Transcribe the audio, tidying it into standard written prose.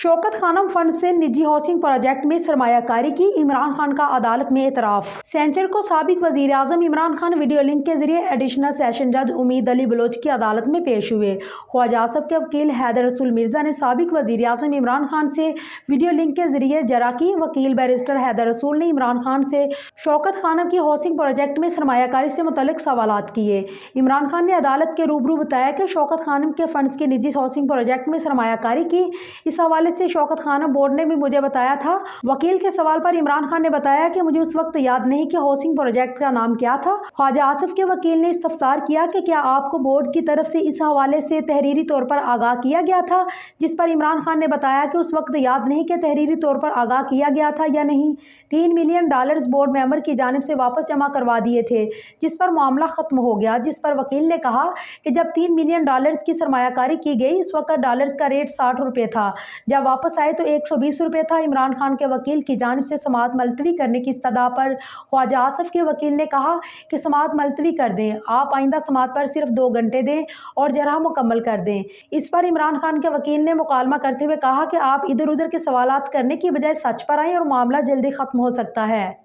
Shaukat Khanam fund से निजी housing project में सरमायाकारी की, इमरान खान का अदालत में एतराफ़। सेंचर को साबिक वज़ीर आज़म इमरान खान वीडियो लिंक के जरिए एडिशनल सेशन जज उम्मीद अली बलोच की अदालत में पेश हुए। ख्वाजा आसफ के वकील हैदर रसूल मिर्ज़ा ने साबिक वज़ीर आज़म इमरान खान से वीडियो लिंक के जरिए जरा की। वकील बैरिस्टर हैदर रसूल ने इमरान खान से शौकत खानम की हाउसिंग प्रोजेक्ट में सरमायाकारी से मुतल्लिक सवालात किए। इमरान खान ने अदालत के रूबरू बताया कि शौकत खानम के फंड्स के निजी हाउसिंग प्रोजेक्ट में सरमायाकारी की। इस हवाले से शौकत खानम बोर्ड ने भी मुझे बताया था। वकील के सवाल पर इमरान खान ने बताया कि मुझे उस वक्त याद नहीं कि हाउसिंग प्रोजेक्ट का नाम क्या था। ख्वाजा आसिफ के वकील ने इस्तफसार किया कि क्या आपको बोर्ड की तरफ से इस हवाले से तहरीरी तौर पर आगाह किया गया था, जिस पर इमरान खान ने बताया कि उस वक्त याद नहीं कि तहरीरी तौर पर आगाह किया गया था या नहीं। $3 मिलियन बोर्ड मेंबर की जानिब से वापस जमा करवा दिए थे, जिस पर मामला खत्म हो गया। जिस पर वकील ने कहा कि जब $3 मिलियन की सरमायाकारी की गई, उस वक्त डॉलर्स का रेट 60 रुपये था, जब वापस आए तो 120 रुपये था। इमरान खान के वकील की जानिब से समाअत मुलतवी करने की इस्तदा पर ख्वाजा आसिफ के वकील ने कहा कि समाअत मुलतवी कर दें, आप आइंदा समाअत पर सिर्फ 2 घंटे दें और जरा मुकम्मल कर दें। इस पर इमरान खान के वकील ने मुकालमा करते हुए कहा कि आप इधर उधर के सवालात करने की बजाय सच पर आएं और मामला जल्दी खत्म हो सकता है।